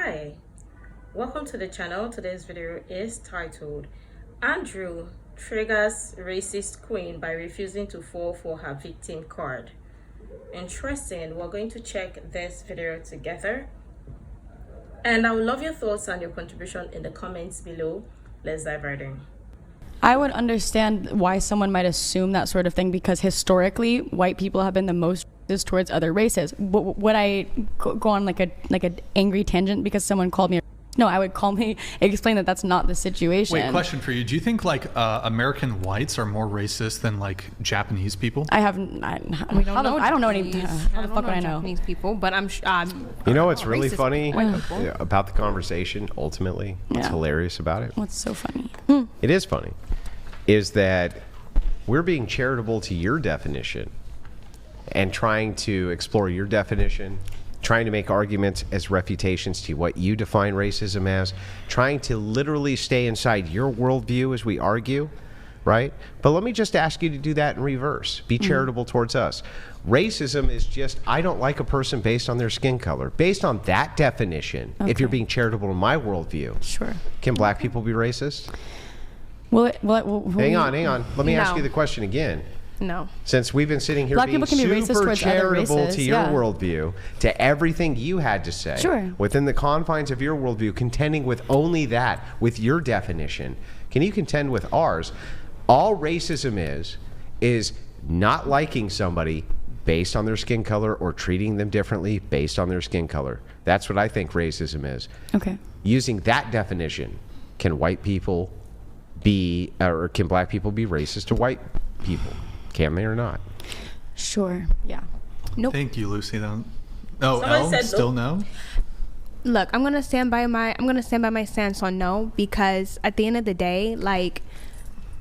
Hi, welcome to the channel. Today's video is titled Andrew triggers racist queen by refusing to fall for her victim card. Interesting. We're going to check this video together, and I would love your thoughts and your contribution in the comments below. Let's dive right in. I would understand why someone might assume that sort of thing, because historically white people have been the most racist towards other races. Would I go on like an angry tangent because someone called me? No, I would calmly explain that that's not the situation. Wait, question for you. Do you think like American whites are more racist than like Japanese people? I don't know any. How the fuck would I know Japanese people? But I'm. You know what's really funny people. about the conversation? Ultimately, what's hilarious about it? What's so funny? It is funny. Is that we're being charitable to your definition and trying to explore your definition, trying to make arguments as refutations to what you define racism as, trying to literally stay inside your worldview as we argue, right? But let me just ask you to do that in reverse. Be charitable towards us. Racism is just, I don't like a person based on their skin color. Based on that definition, if you're being charitable to my worldview, Sure. Can black people be racist? Hang on. Let me ask you the question again. No. Since we've been sitting here Black being people can be racist super towards other charitable races, to your yeah. worldview, to everything you had to say, Sure. within the confines of your worldview, contending with only that, with your definition, can you contend with ours? All racism is not liking somebody based on their skin color or treating them differently based on their skin color. That's what I think racism is. Okay. Using that definition, can white people be, or can black people be racist to white people? Can they or not? Sure. Yeah. Nope. Thank you, Lucy. Then. Oh, Somebody L? said Still no? Look, I'm gonna stand by my stance on no, because at the end of the day, like,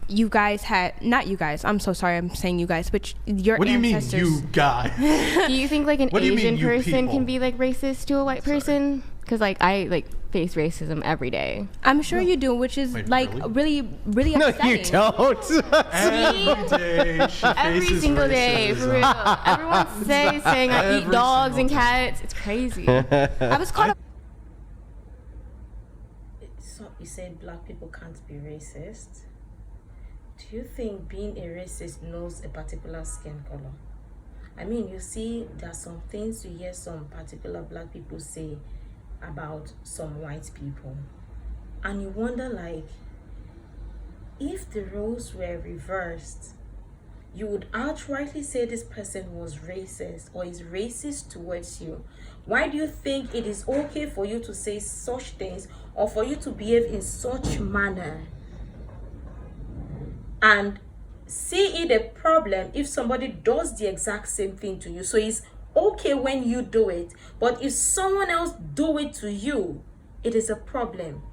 you guys had, not you guys, I'm so sorry I'm saying you guys, but your What do you mean, ancestors. you guy? Do you think like an What do you mean, Asian you person people? can be like racist to a white person? Because like I face racism every day. I'm sure you do, which is Wait, like really? really No, upsetting. you don't. Every day she Every faces single day, for racism. real. Everyone's saying I eat Every dogs and single day. cats. It's crazy. I was caught up. So you said black people can't be racist. Do you think being a racist knows a particular skin color? I mean, you see, there are some things you hear some particular black people say about some white people, and you wonder, like, if the roles were reversed, you would outrightly say this person was racist or is racist towards you. Why do you think it is okay for you to say such things or for you to behave in such manner and see it a problem if somebody does the exact same thing to you? So it's okay when you do it, but if someone else do it to you, it is a problem.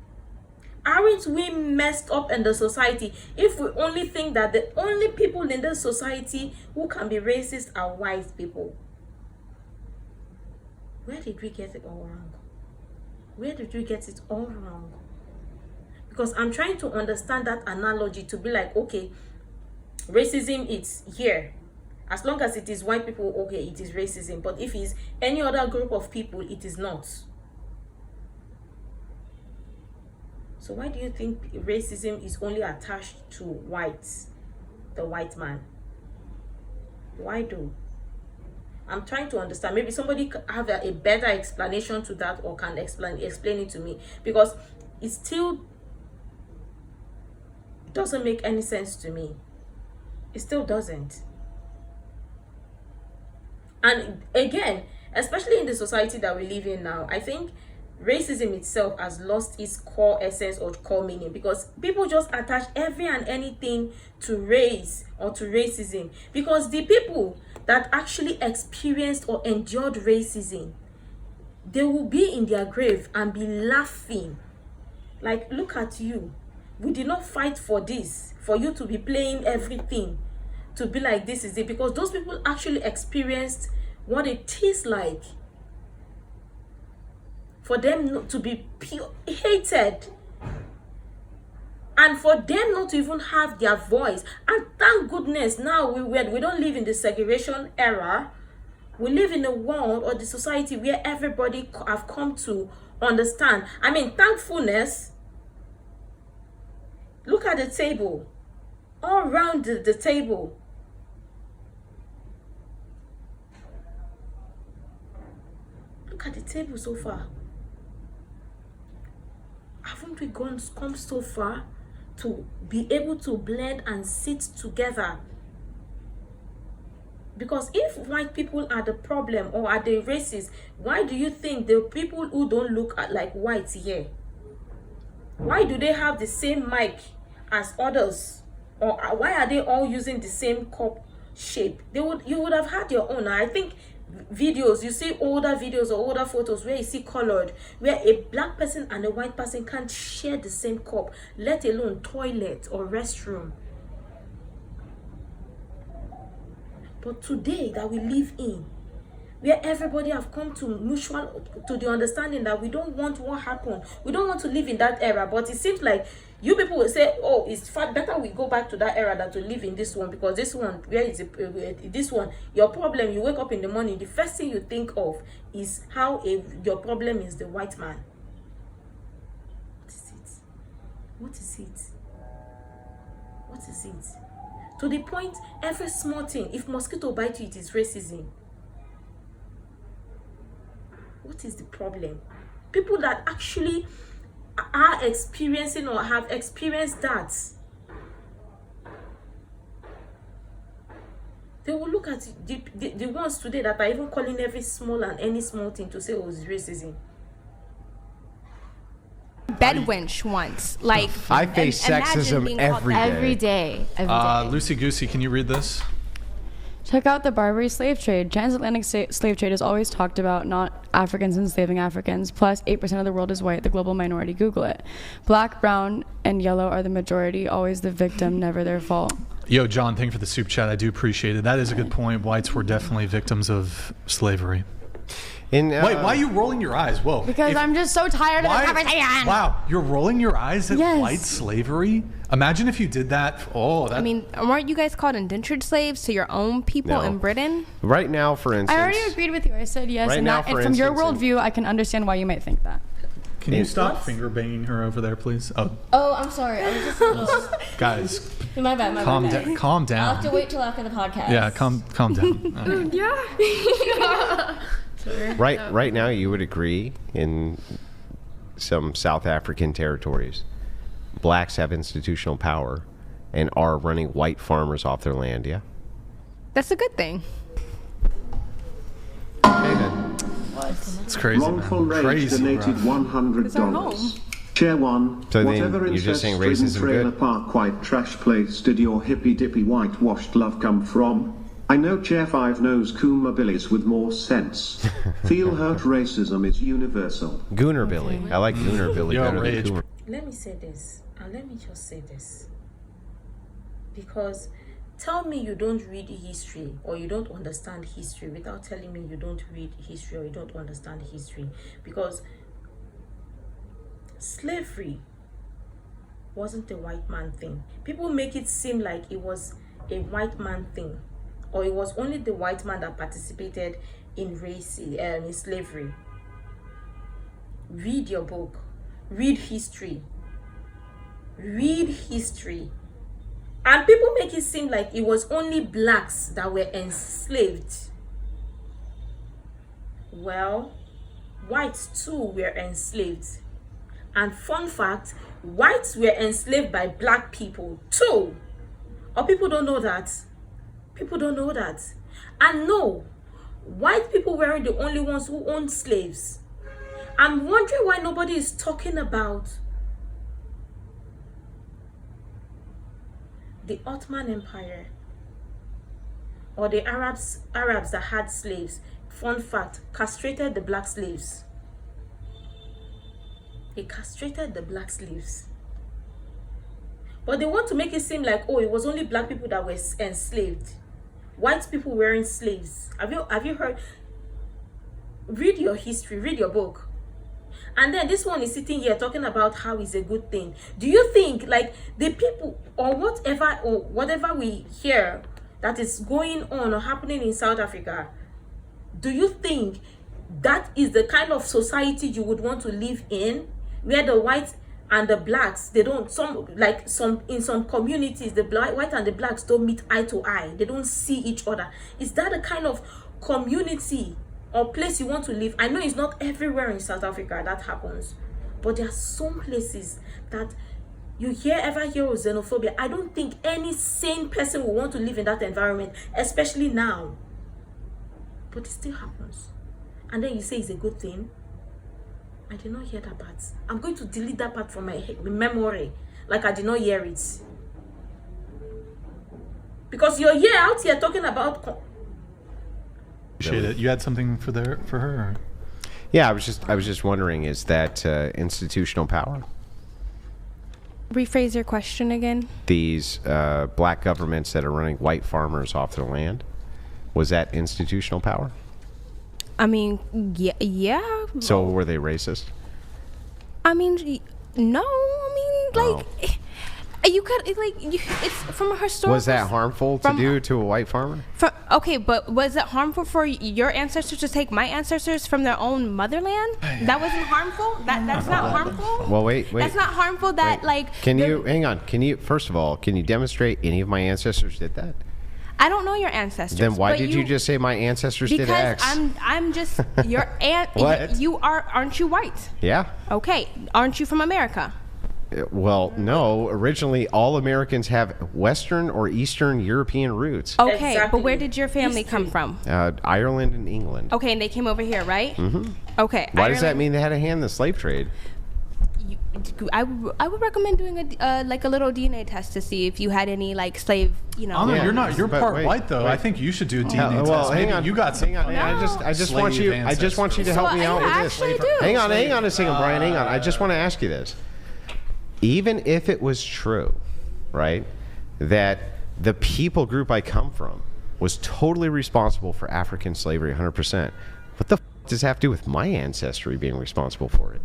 Aren't we messed up in the society if we only think that the only people in the society who can be racist are white people? Where did we get it all wrong? Where did we get it all wrong? Because I'm trying to understand that analogy to be like, okay, racism is here. As long as it is white people, okay, it is racism. But if it's any other group of people, it is not. So why do you think racism is only attached to whites, the white man? Why do? I'm trying to understand. Maybe somebody have a better explanation to that, or can explain it to me, because it still doesn't make any sense to me. It still doesn't. And again, especially in the society that we live in now, I think racism itself has lost its core essence or core meaning, because people just attach every and anything to race or to racism, because the people that actually experienced or endured racism, they will be in their grave and be laughing like, look at you, we did not fight for this, for you to be playing everything to be like this is it, because those people actually experienced what it is like for them to be hated, and for them not to even have their voice. And thank goodness now we don't live in the segregation era. We live in a world or the society where everybody have come to understand. I mean, thankfulness. Look at the table. All around the table. Look at the table so far. Haven't we come so far to be able to blend and sit together? Because if white people are the problem or are the racists, why do you think the people who don't look like whites here, why do they have the same mic as others? Or why are they all using the same cup shape? You would have had your own. I think videos, you see older videos or older photos where you see colored, where a black person and a white person can't share the same cup, let alone toilet or restroom. But today that we live in, where everybody have come to the understanding that we don't want what happened, we don't want to live in that era. But it seems like you people will say, oh, it's far better we go back to that era than to live in this one, because this one, where is it, this one, your problem, you wake up in the morning, the first thing you think of is how your problem is the white man. What is it? What is it? To the point, every small thing, if mosquito bite you, it is racism. What is the problem? People that actually are experiencing or have experienced that, they will look at the ones today that are even calling every small and any small thing to say, oh, it's racism. Bed wench once. Like, I face sexism every day. Every day. Lucy Goosey, can you read this? Check out the Barbary slave trade. Transatlantic slave trade is always talked about, not Africans enslaving Africans. Plus, 8% of the world is white, the global minority. Google it. Black, brown, and yellow are the majority. Always the victim, never their fault. Yo, John, thank you for the soup chat. I do appreciate it. That is a good point. Whites were definitely victims of slavery. Wait, why are you rolling your eyes? Whoa. Because I'm just so tired of the conversation. Wow, you're rolling your eyes at Yes. white slavery? Imagine if you did that. I mean, weren't you guys called indentured slaves to your own people No. in Britain? Right now, for instance. I already agreed with you. I said yes. Right and now, that, for and from your instance, worldview, I can understand why you might think that. Can you stop finger banging her over there, please? Oh, Oh, I'm sorry. I was just guys, my bad. My calm bad. down. Calm I'll have to down. wait till after the podcast. Yeah, calm down. Right now, you would agree in some South African territories, blacks have institutional power and are running white farmers off their land, yeah? That's a good thing. Okay, then. It's crazy, Wrongful man. Rage Crazy, donated bro. $100. Chair 1. So then Whatever you're just saying incest-ridden racism trailer good? park white trash place did your hippy-dippy whitewashed love come from? I know Chair 5 knows Kuma Billies with more sense. Feel hurt racism is universal. Gooner Billy. I like Gooner Billy Yo, better Rage. than Coomer. Let me say this, and let me just say this. Because tell me you don't read history or you don't understand history without telling me you don't read history or you don't understand history. Because slavery wasn't a white man thing. People make it seem like it was a white man thing, or it was only the white man that participated in in slavery. Read your book. Read history. Read history. And people make it seem like it was only blacks that were enslaved. Well, whites too were enslaved. And fun fact, whites were enslaved by black people too. Or people don't know that. People don't know that. And no, white people weren't the only ones who owned slaves. I'm wondering why nobody is talking about the Ottoman Empire or the Arabs that had slaves. Fun fact, castrated the black slaves. They castrated the black slaves. But they want to make it seem like, oh, it was only black people that were enslaved. White people weren't slaves. Have you heard? Read your history, read your book. And then this one is sitting here talking about how it's a good thing. Do you think like the people or whatever we hear that is going on or happening in South Africa, do you think that is the kind of society you would want to live in, where the whites and the blacks, they don't, in some communities, the white and the blacks don't meet eye to eye, they don't see each other. Is that the kind of community or place you want to live? I know it's not everywhere in South Africa that happens, but there are some places that you ever hear of xenophobia. I don't think any sane person will want to live in that environment, especially now. But it still happens. And then you say it's a good thing. I did not hear that part. I'm going to delete that part from my memory, like I did not hear it. Because you're here out here talking about. You had something for her? Yeah, I was just wondering, is that institutional power? Rephrase your question again. These black governments that are running white farmers off their land, was that institutional power? I mean, yeah. So were they racist? I mean, no. I mean, like, you could, like, it's from a historical. Was that harmful to do to a white farmer? Okay, but was it harmful for your ancestors to take my ancestors from their own motherland? That wasn't harmful. That's not harmful. Well, wait. That's not harmful. That like. Hang on? Can you first of all, can you demonstrate any of my ancestors did that? I don't know your ancestors. Then why did you just say my ancestors did X? Because I'm just your aunt. What? Aren't you white? Yeah. Okay. Aren't you from America? Well, no. Originally, all Americans have Western or Eastern European roots. Okay, exactly. But where did your family come from? Ireland and England. Okay, and they came over here, right? Mm-hmm. Okay. Why does that mean they had a hand in the slave trade? I would recommend doing a little DNA test to see if you had any like slave, You're part white though. I think you should do a DNA test. Well, hang on. You got some. I just want you to help me out with this. Hang on a second, Brian. Hang on. I just want to ask you this. Even if it was true, right, that the people group I come from was totally responsible for African slavery 100%, what the does that have to do with my ancestry being responsible for it?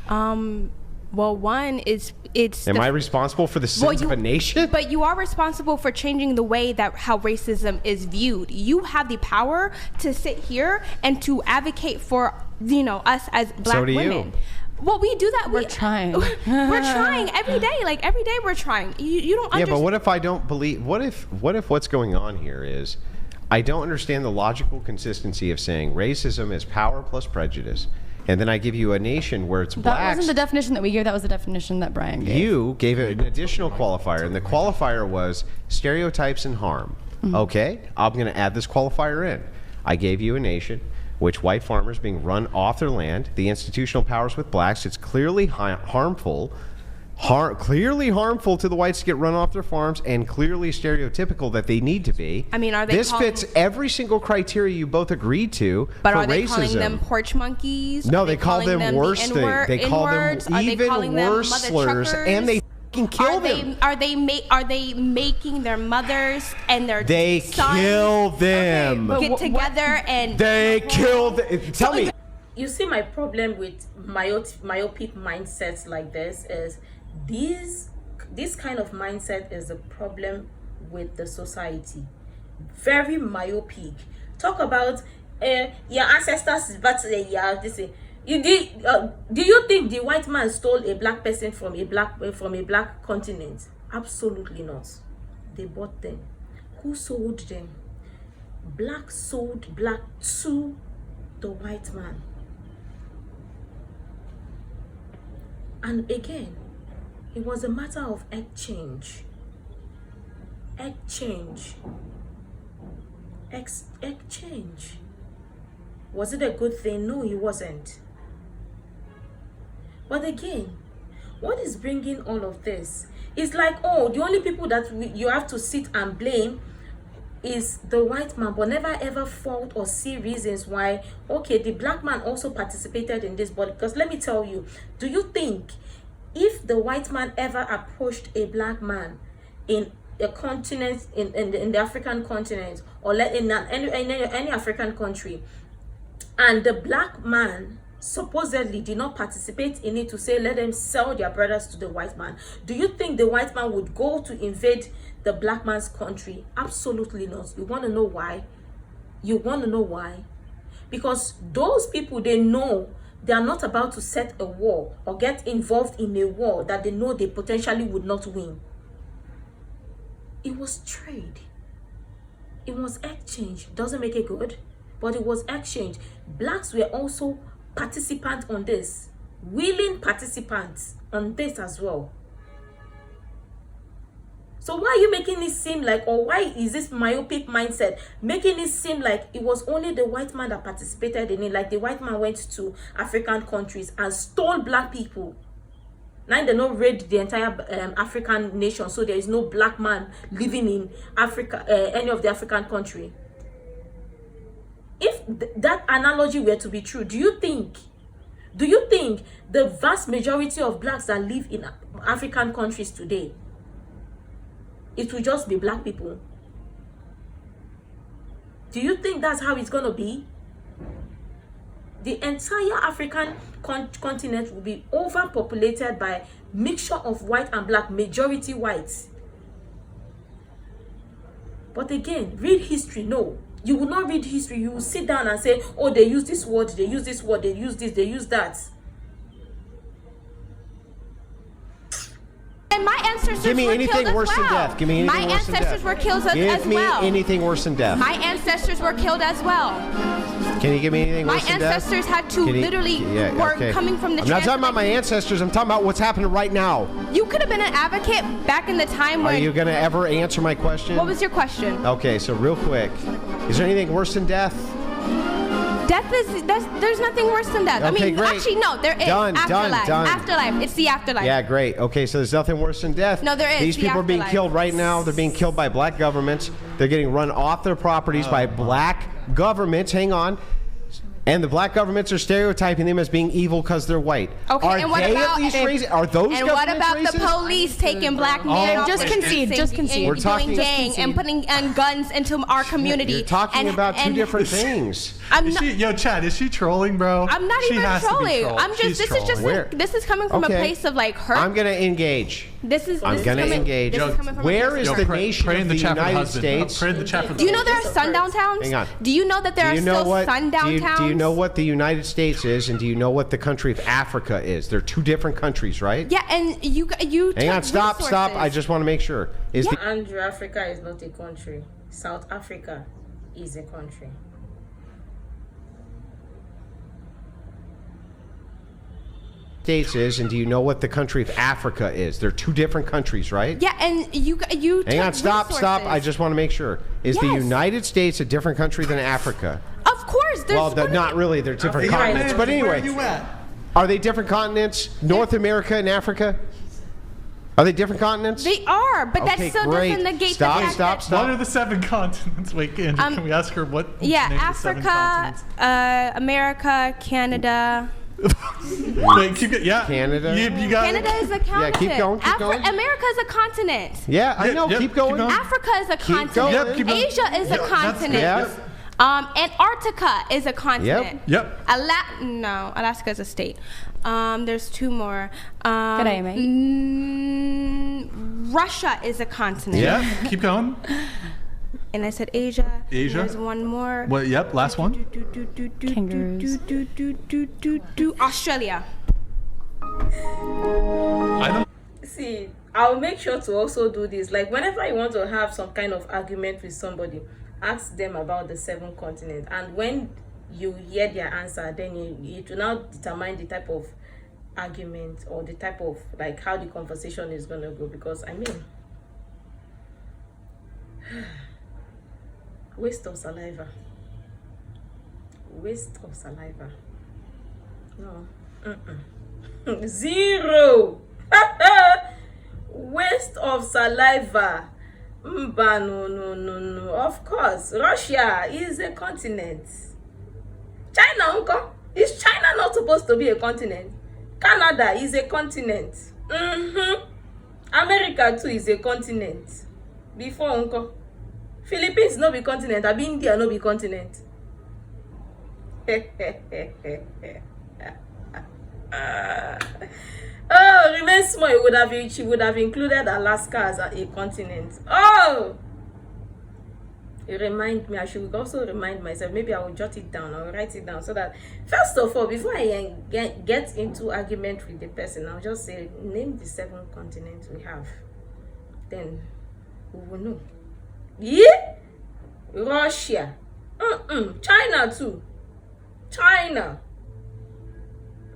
Well, one is Am I responsible for the sins of a nation? But you are responsible for changing the way that how racism is viewed. You have the power to sit here and to advocate for us as black women. You. Well, we do that. We're trying. We're trying every day. Like every day, we're trying. You don't understand. Yeah, but what if I don't believe? What if what's going on here is, I don't understand the logical consistency of saying racism is power plus prejudice, and then I give you a nation where it's blacks. That wasn't the definition that we gave. That was the definition that Brian gave. You gave it an additional qualifier, and the qualifier was stereotypes and harm. Mm-hmm. Okay, I'm going to add this qualifier in. I gave you a nation which white farmers being run off their land, the institutional powers with blacks. It's clearly harmful to the whites to get run off their farms, and clearly stereotypical that they need to be. I mean, are they? This fits every single criteria you both agreed to. But for are they racism. calling them porch monkeys? No, they call them worse things. They call them even worse slurs, and they kill them. Are they making their mothers and their sons kill them? Get together and they kill them. Tell me. You see, my problem with myopic mindsets like this is this kind of mindset is a problem with the society. Very myopic. Talk about your ancestors, but this. Do you think the white man stole a black person from a black continent? Absolutely not. They bought them. Who sold them? Black sold black to the white man. And again, it was a matter of exchange. Exchange. Was it a good thing? No, it wasn't. But again, what is bringing all of this? It's like, the only people that you have to sit and blame is the white man, but never ever fault or see reasons why, okay, the black man also participated in this. But because let me tell you, do you think if the white man ever approached a black man in a continent, in the African continent, or in any African country, and the black man supposedly did not participate in it to say, let them sell their brothers to the white man, do you think the white man would go to invade the black man's country? Absolutely not. You want to know why? because those people, they know they are not about to set a war or get involved in a war that they know they potentially would not win. It was trade. It was exchange. Doesn't make it good, but it was exchange. Blacks were also participants on this, willing participants on this as well. So why are you making it seem like, or why is this myopic mindset making it seem like it was only the white man that participated in it? Like the white man went to African countries and stole black people. Now they don't raid the entire African nation, so there is no black man living in Africa, any of the African country. If that analogy were to be true, do you think the vast majority of blacks that live in African countries today, it will just be black people? Do you think that's how it's gonna be? The entire African continent will be overpopulated by mixture of white and black, majority whites. But again, read history. No, you will not read history. You will sit down and say, oh, they use this word, they use this word, they use this, they use that. And my ancestors Give me were anything killed worse as than well. death. Give me anything my worse than death. ancestors were killed as Give me well. anything worse than death. My ancestors were killed as well. Can you give me anything My worse than death? ancestors had to literally work coming from the I'm not talking about my ancestors. I'm talking about what's happening right now. You could have been an advocate back in the time when... Are you going to ever answer my question? What was your question? Okay, so real quick. Is there anything worse than death? Death is... There's nothing worse than death. Okay, I mean, great. actually, no, there is. Done. Afterlife. It's the afterlife. Yeah, great. Okay, so there's nothing worse than death. No, there is. These The people are being afterlife. killed right now. They're being killed by black governments. They're getting run off their properties by black governments. Hang on. And the black governments are stereotyping them as being evil because they're white. Okay, are and what they about... at least racist? Are those And what governments about the racist? police taking black men off just the concede, streets just and concede. We're doing talking- gang and putting guns into our community? You're talking about two different things. I'm Is not, she, yo, Chad, is she trolling, bro? I'm not She even has to be trolling. trolled. I'm just. She's This is just. trolling. This is coming from a Okay. place of like hurt. I'm going to engage. This is. I'm this going is to coming- engage. This is coming from a Where place is of the hurt. nation Pray in of the the chat for the United husband. States? Pray in the chat for the Do you know there are husband. sundown towns? Hang on. Do you know that there are still sundown towns? Do you know what the United States is, and do you know what the country of Africa is? They're two different countries, right? Yeah, and you. Hang on, took stop. resources. I just want to make sure. Is the Andrew, Africa is not a country. South Africa is a country. States is, and do you know what the country of Africa is? They're two different countries, right? Yeah, and you. Hang on, took stop. resources. I just want to make sure. Is the Yes. United States a different country than Africa? Of course, there's. Well, not really. They're different Africa continents. is- But Where anyway, are you at? are they different continents? North America and Africa? Are they different continents? They are, but Okay, that still great. doesn't negate Stop, the fact stop, that. stop. What are the 7 continents? Wait, Andrew, can we ask her what? Yeah, name the 7 Africa, continents? America, Canada. Wait, keep it. Yeah, Canada? You got Canada it. is a continent. keep going, keep going. America is a continent. Yeah, I Yeah, know. yep, keep keep going. going. Africa is a Keep continent. going. Yep, keep going. Asia is Yep, a that's continent. good. Yep. Antarctica is a continent. Yep. No, Alaska is a state. There's 2 more. Good day, mate. Russia is a continent. Yeah, keep going. And I said Asia. Asia. There's 1 more. What? Yep, last one. Kangaroos. Australia. I don't. See, I'll make sure to also do this. Like whenever you want to have some kind of argument with somebody, ask them about the 7 continents, and when you hear their answer, then it will now determine the type of argument or the type of like how the conversation is going to go. Because I mean, waste of saliva. No. Zero. Waste of saliva. No. Of course, Russia is a continent. China, uncle, is China not supposed to be a continent? Canada is a continent. America too is a continent. Before, uncle, Philippines no be continent. Abi India no be continent. Oh, remain small. She would have included Alaska as a continent. Oh, it remind me, I should also remind myself, maybe I will jot it down, I will write it down, so that first of all, before I get into argument with the person, I'll just say, name the 7 continents we have. Then we will know. Yeah? Russia. China too. China.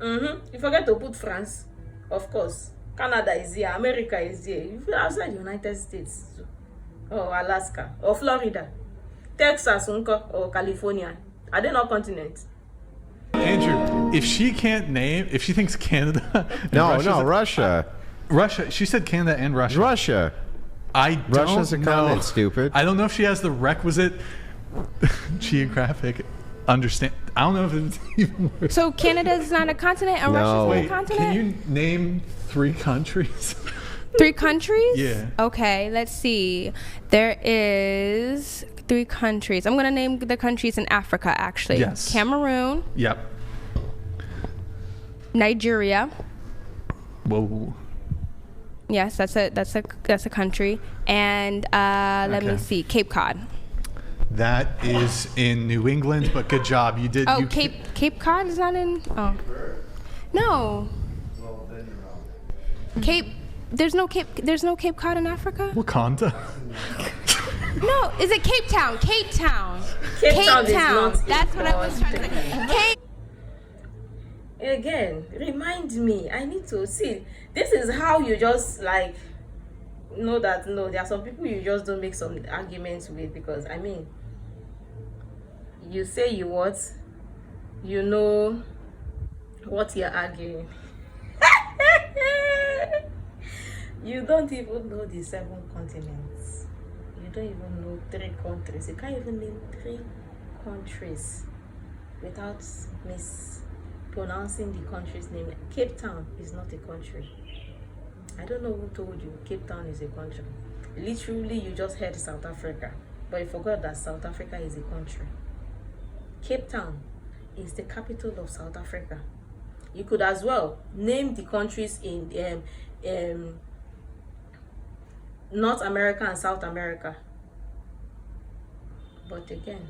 You forget to put France, of course. Canada is here, America is here. If you're outside the United States, or Alaska, or Florida, Texas, or California, are they not continents? Andrew, if she can't name, if she thinks Canada, no, Russia. Russia. She said Canada and Russia. Russia. Russia's a continent, stupid. I don't know if she has the requisite geographic understand. I don't know if it's even worth. So Canada is not a continent and Russia's not a continent? Can you name 3 countries? 3 countries? Yeah. Okay, let's see. There is 3 countries. I'm going to name the countries in Africa, actually. Yes. Cameroon. Yep. Nigeria. Whoa. Yes, that's a country. And let me see, Cape Cod. That is in New England, but good job. You did. Oh, Cape Cod is not in. Oh, no. There's no Cape Cod in Africa. Wakanda. No, is it Cape Town? Cape Town. Cape Town. Is not That's what I was trying to say. Cape. Again, remind me. I need to see. This is how you just like know that there are some people you just don't make some arguments with, because I mean, you say you know what you're arguing. You don't even know the 7 continents. You don't even know 3 countries. You can't even name 3 countries without mispronouncing the country's name. Cape Town is not a country. I don't know who told you Cape Town is a country. Literally, you just heard South Africa, but you forgot that South Africa is a country. Cape Town is the capital of South Africa. You could as well name the countries in North America and South America. But again,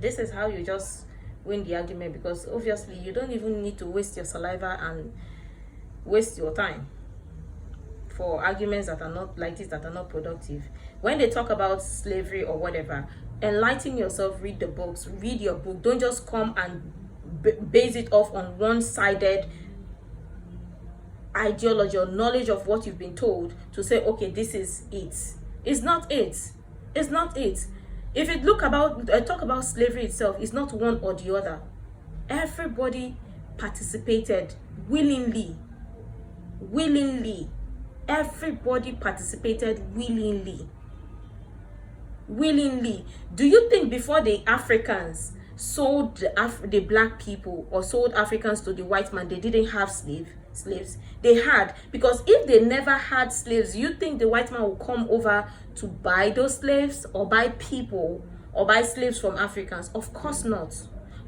this is how you just win the argument, because obviously you don't even need to waste your saliva and waste your time for arguments that are not like this, that are not productive. When they talk about slavery or whatever, enlighten yourself, read the books, read your book. Don't just come and base it off on one-sided ideology or knowledge of what you've been told to say, okay, this is it. It's not it. It's not it. If you talk about slavery itself, it's not one or the other. Everybody participated willingly. Everybody participated willingly. Do you think before the Africans sold the black people or sold Africans to the white man, they didn't have slaves? They had, because if they never had slaves, you think the white man will come over to buy those slaves or buy people or buy slaves from Africans? Of course not.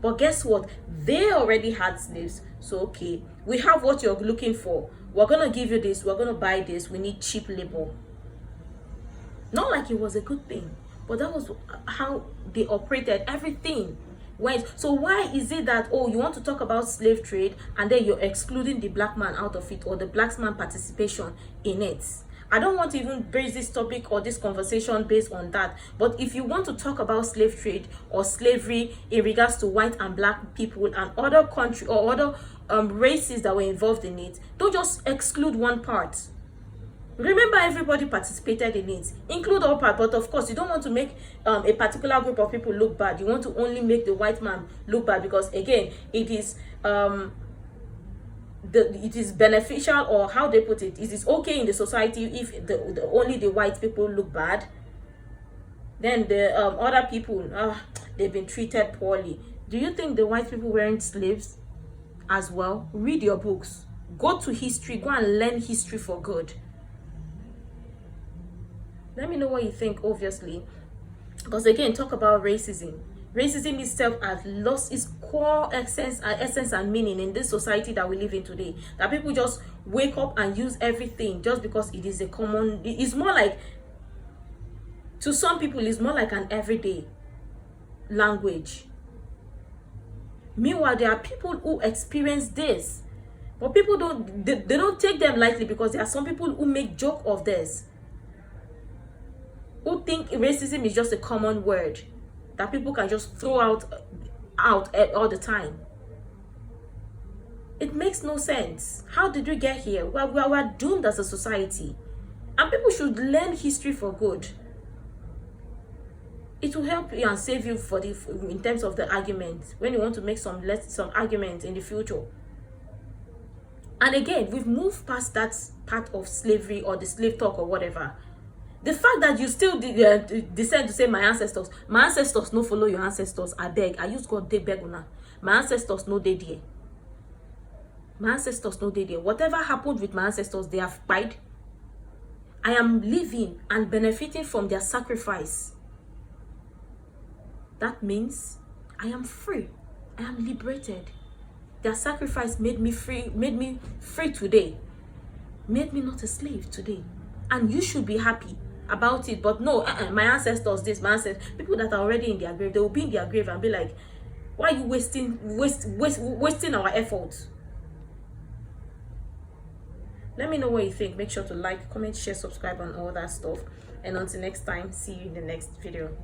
But guess what? They already had slaves. So okay, we have what you're looking for. We're gonna give you this, we're gonna buy this, we need cheap labor. Not like it was a good thing, but that was how they operated. Everything went. So why is it that, oh, you want to talk about slave trade and then you're excluding the black man out of it, or the black man participation in it? I don't want to even base this topic or this conversation based on that. But if you want to talk about slave trade or slavery in regards to white and black people and other country or other races that were involved in it, don't just exclude one part. Remember, everybody participated in it. Include all part, but of course, you don't want to make a particular group of people look bad. You want to only make the white man look bad, because again, it is it is beneficial, or how they put it is okay in the society if only the white people look bad. Then the other people, they've been treated poorly. Do you think the white people weren't slaves as well? Read your books. Go to history. Go and learn history for good. Let me know what you think, obviously. Because again, talk about racism. Racism itself has lost its core essence and meaning in this society that we live in today. That people just wake up and use everything just because it is a common. It's more like To some people, it's more like an everyday language. Meanwhile, there are people who experience this, but people they don't take them lightly, because there are some people who make joke of this, who think racism is just a common word that people can just throw out all the time. It makes no sense. How did we get here? We're doomed as a society, and people should learn history for good. It will help you and save you in terms of the argument when you want to make some arguments in the future. And again, we've moved past that part of slavery or the slave talk or whatever. The fact that you still descend to say my ancestors no follow your ancestors. I beg, I use God, they beg una. My ancestors no they there. My ancestors no they there. Whatever happened with my ancestors, they have died. I am living and benefiting from their sacrifice. That means I am free. I am liberated. Their sacrifice made me free today. Made me not a slave today. And you should be happy about it. But no, my ancestors this, my ancestors, people that are already in their grave, they will be in their grave and be like, why are you wasting our efforts? Let me know what you think. Make sure to like, comment, share, subscribe, and all that stuff. And until next time, see you in the next video.